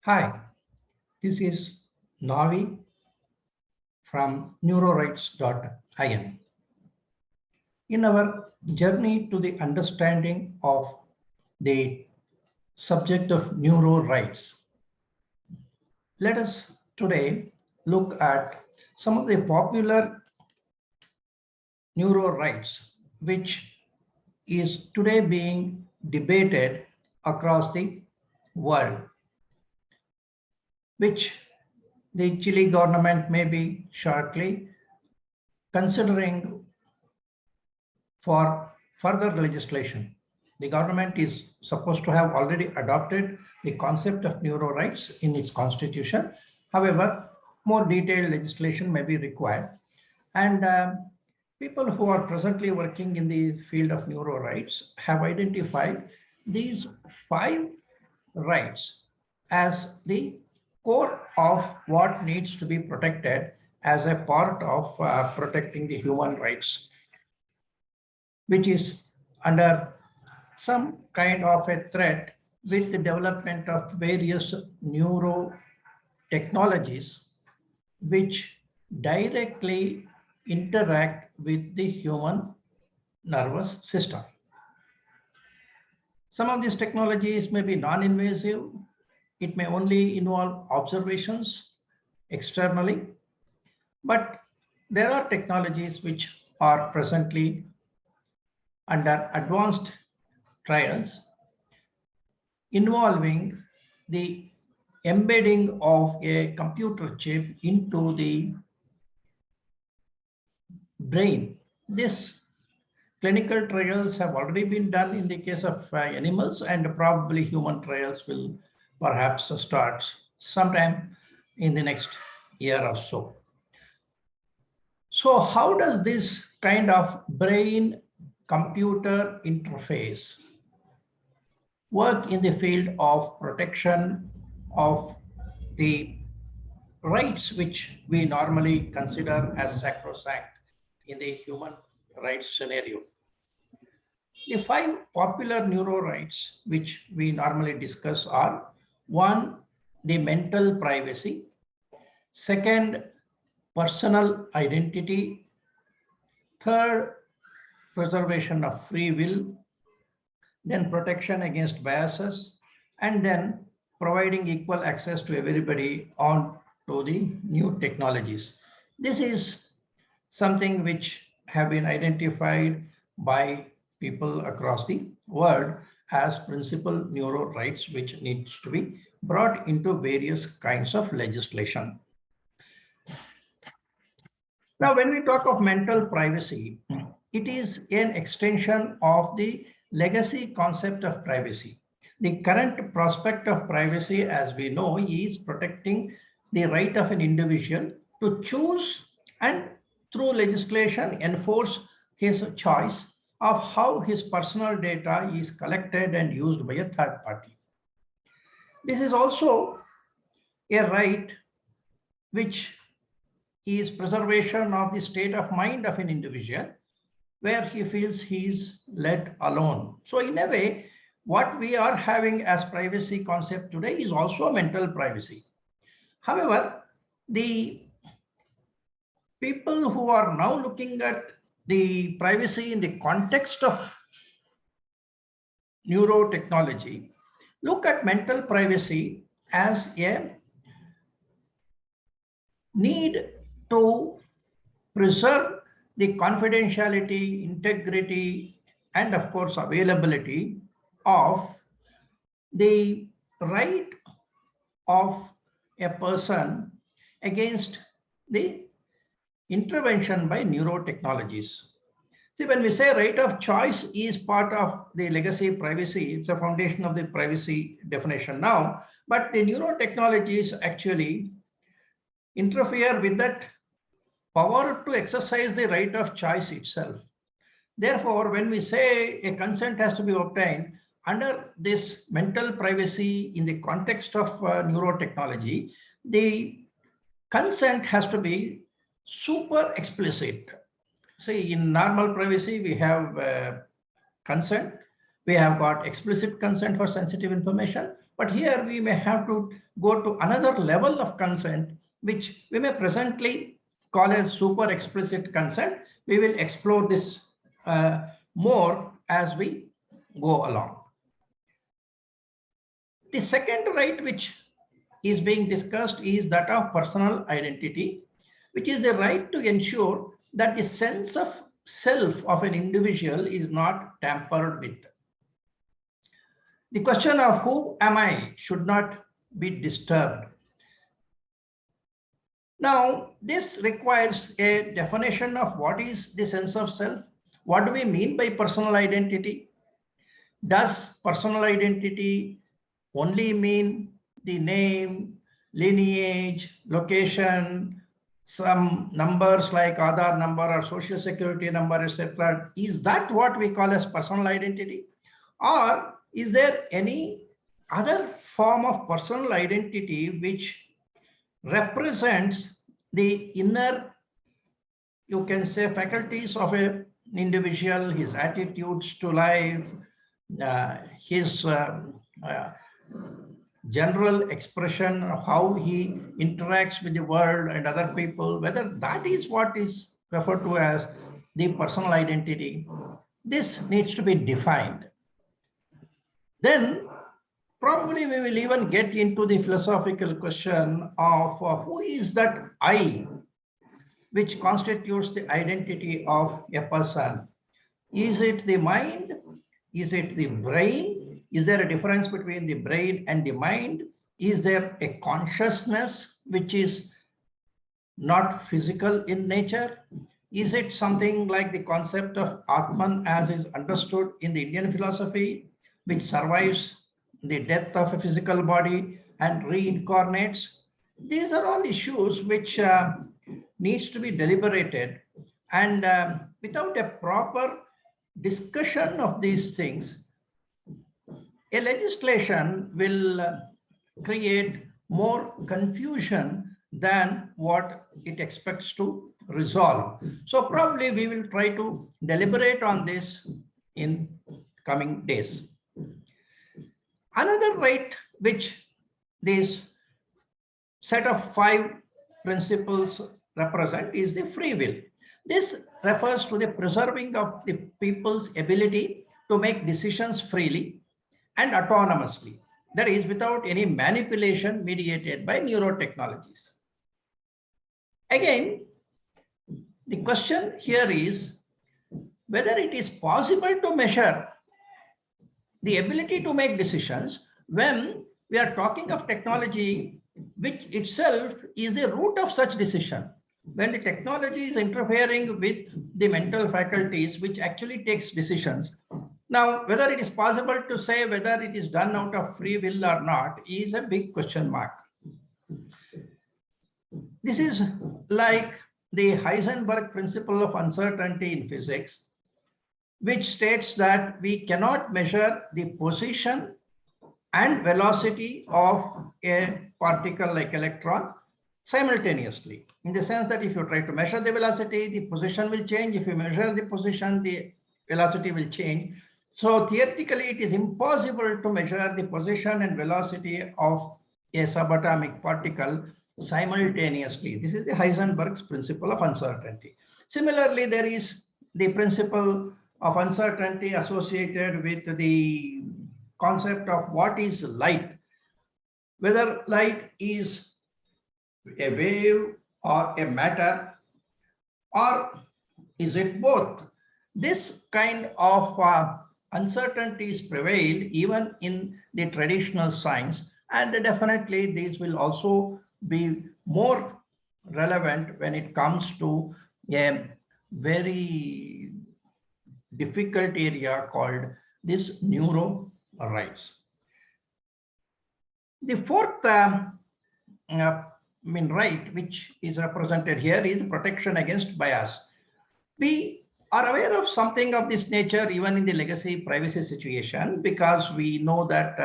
Hi, this is Naavi from Neurorights.in. In our journey to the understanding of the subject of neurorights, let us today look at some of the popular neurorights which is today being debated across the world, which the Chile government may be shortly considering for further legislation. The government is supposed to have already adopted the concept of neurorights in its constitution. However, more detailed legislation may be required. And people who are presently working in the field of neurorights have identified these 5 rights as the core of what needs to be protected as a part of protecting the human rights, which is under some kind of a threat with the development of various neuro technologies which directly interact with the human nervous system. Some of these technologies may be non-invasive. It may only involve observations externally, but there are technologies which are presently under advanced trials involving the embedding of a computer chip into the brain. These clinical trials have already been done in the case of animals, and probably human trials will perhaps start sometime in the next year or so. So how does this kind of brain-computer interface work in the field of protection of the rights which we normally consider as sacrosanct in the human rights scenario? The 5 popular neurorights which we normally discuss are: 1, the mental privacy; 2nd, personal identity; 3rd, preservation of free will; then protection against biases; and then providing equal access to everybody on to the new technologies. This is something which have been identified by people across the world as principal neuro rights, which needs to be brought into various kinds of legislation. Now, when we talk of mental privacy, it is an extension of the legacy concept of privacy. The current prospect of privacy, as we know, is protecting the right of an individual to choose and through legislation enforce his choice of how his personal data is collected and used by a third party. This is also a right which is preservation of the state of mind of an individual, where he feels he is let alone. So in a way, what we are having as privacy concept today is also mental privacy. However, the people who are now looking at the privacy in the context of neurotechnology look at mental privacy as a need to preserve the confidentiality, integrity, and of course availability of the right of a person against the intervention by neurotechnologies. See, when we say right of choice is part of the legacy privacy, it's a foundation of the privacy definition now, but the neurotechnologies actually interfere with that power to exercise the right of choice itself. Therefore, when we say a consent has to be obtained under this mental privacy in the context of neurotechnology, the consent has to be super explicit. See, in normal privacy, we have consent. We have got explicit consent for sensitive information, But here we may have to go to another level of consent, which we may presently call as super explicit consent. We will explore this more as we go along. The second right which is being discussed is that of personal identity, which is the right to ensure that the sense of self of an individual is not tampered with. The question of who am I should not be disturbed. Now, this requires a definition of what is the sense of self. What do we mean by personal identity? Does personal identity only mean the name, lineage, location, some numbers like Aadhaar number or social security number, etc.? Is that what we call as personal identity? Or is there any other form of personal identity which represents the inner, you can say, faculties of an individual, his attitudes to life, his general expression of how he interacts with the world and other people, whether that is what is referred to as the personal identity. This needs to be defined. Then probably we will even get into the philosophical question of who is that I, which constitutes the identity of a person. Is it the mind? Is it the brain? Is there a difference between the brain and the mind? Is there a consciousness which is not physical in nature? Is it something like the concept of Atman as is understood in the Indian philosophy, which survives the death of a physical body and reincarnates? These are all issues which needs to be deliberated, and without a proper discussion of these things, a legislation will create more confusion than what it expects to resolve. So probably we will try to deliberate on this in coming days. Another right which this set of 5 principles represent is the free will. This refers to the preserving of the people's ability to make decisions freely and autonomously, that is, without any manipulation mediated by neurotechnologies. Again, the question here is whether it is possible to measure the ability to make decisions when we are talking of technology which itself is the root of such decision. When the technology is interfering with the mental faculties which actually takes decisions. Now, whether it is possible to say whether it is done out of free will or not is a big question mark. This is like the Heisenberg principle of uncertainty in physics, which states that we cannot measure the position and velocity of a particle like electron simultaneously, in the sense that if you try to measure the velocity, the position will change. If you measure the position, the velocity will change. So theoretically, it is impossible to measure the position and velocity of a subatomic particle simultaneously. This is the Heisenberg's principle of uncertainty. Similarly, there is the principle of uncertainty associated with the concept of what is light, whether light is a wave or a matter, or is it both? This kind of uncertainties prevail even in the traditional science, and definitely these will also be more relevant when it comes to a very difficult area called this neurorights. The fourth right which is represented here is protection against bias. We are aware of something of this nature even in the legacy privacy situation, because we know that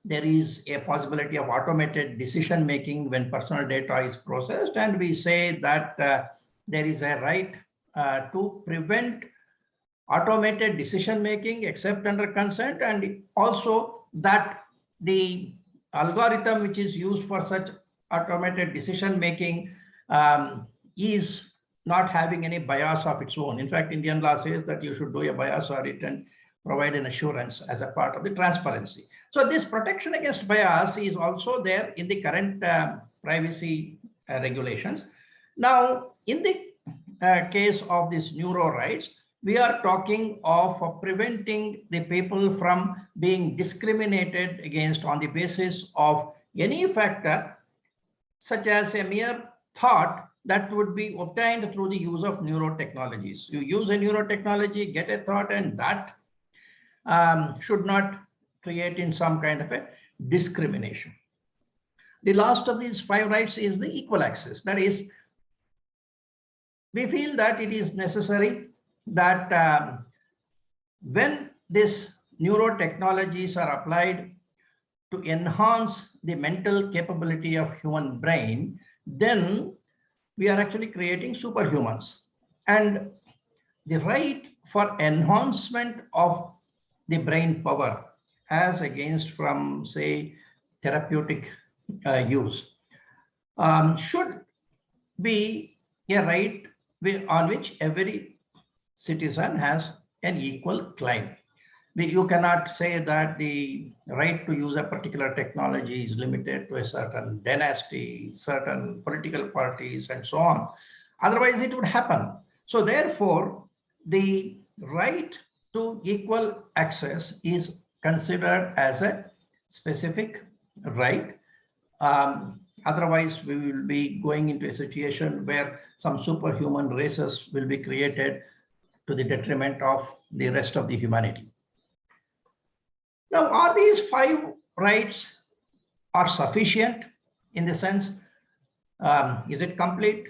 there is a possibility of automated decision making when personal data is processed, and we say that there is a right to prevent automated decision making except under consent, and also that the algorithm which is used for such automated decision making is not having any bias of its own. In fact, Indian law says that you should do a bias audit and provide an assurance as a part of the transparency. So this protection against bias is also there in the current privacy regulations. Now, in the case of this neuro rights, we are talking of preventing the people from being discriminated against on the basis of any factor, such as a mere thought that would be obtained through the use of neurotechnologies. You use a neurotechnology, get a thought, and that should not create in some kind of a discrimination. The last of these 5 rights is the equal access. That is, we feel that it is necessary that when these neurotechnologies are applied to enhance the mental capability of human brain, then we are actually creating superhumans. And the right for enhancement of the brain power as against from, say, therapeutic use should be a right on which every citizen has an equal claim. You cannot say that the right to use a particular technology is limited to a certain dynasty, certain political parties, and so on. Otherwise, it would happen. So therefore, the right to equal access is considered as a specific right. Otherwise, we will be going into a situation where some superhuman races will be created to the detriment of the rest of the humanity. Now, are these 5 rights are sufficient in the sense, is it complete?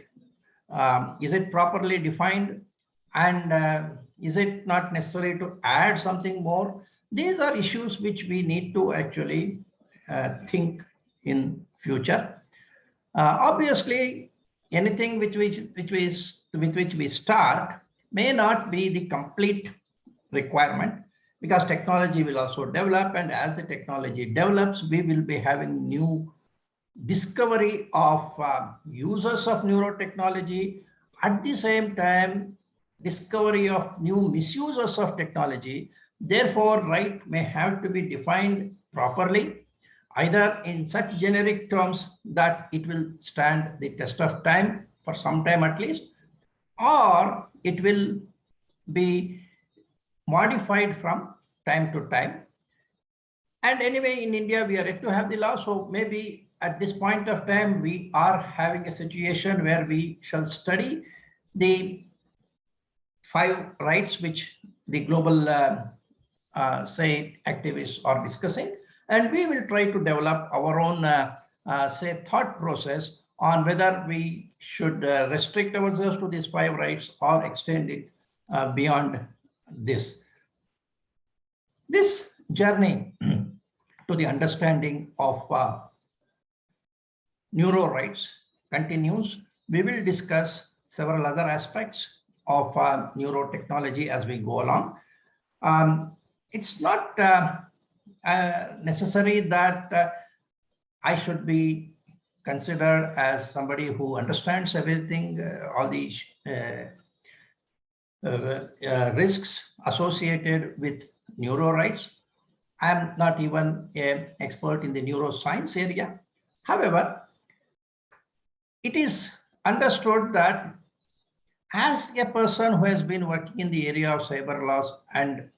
Is it properly defined? And is it not necessary to add something more? These are issues which we need to actually think in future. Obviously, anything with which we start may not be the complete requirement, because technology will also develop, and as the technology develops, we will be having new discovery of users of neurotechnology. At the same time, discovery of new misusers of technology. Therefore, right may have to be defined properly, either in such generic terms that it will stand the test of time for some time at least, or it will be modified from time to time. And anyway, in India, we are yet to have the law. So maybe at this point of time, we are having a situation where we shall study the 5 rights which the global say activists are discussing, and we will try to develop our own say thought process on whether we should restrict ourselves to these 5 rights or extend it beyond this. This journey to the understanding of neurorights continues. We will discuss several other aspects of neurotechnology as we go along. It's not necessary that I should be considered as somebody who understands everything, all the risks associated with neurorights. I am not even an expert in the neuroscience area. However, it is understood that as a person who has been working in the area of cyber laws and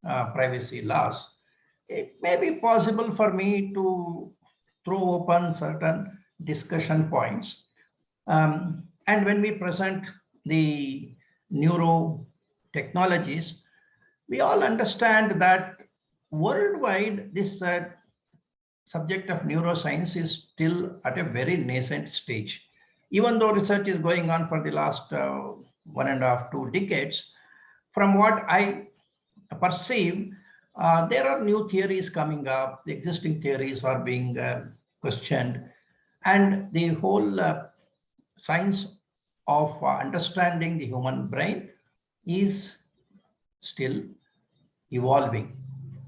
privacy laws, it may be possible for me to throw open certain discussion points. And when we present the neuro technologies, we all understand that worldwide this subject of neuroscience is still at a very nascent stage. Even though research is going on for the last 1.5 to 2 decades, from what I perceive, there are new theories coming up. The existing theories are being questioned, and the whole science of understanding the human brain is still evolving.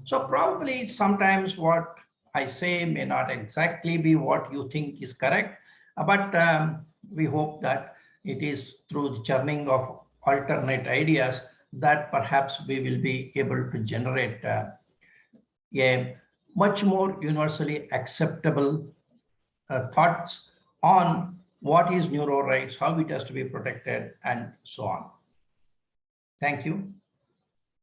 So probably sometimes what I say may not exactly be what you think is correct, but we hope that it is through the churning of alternate ideas that perhaps we will be able to generate a much more universally acceptable thoughts on what is neuro rights, how it has to be protected, and so on. Thank you.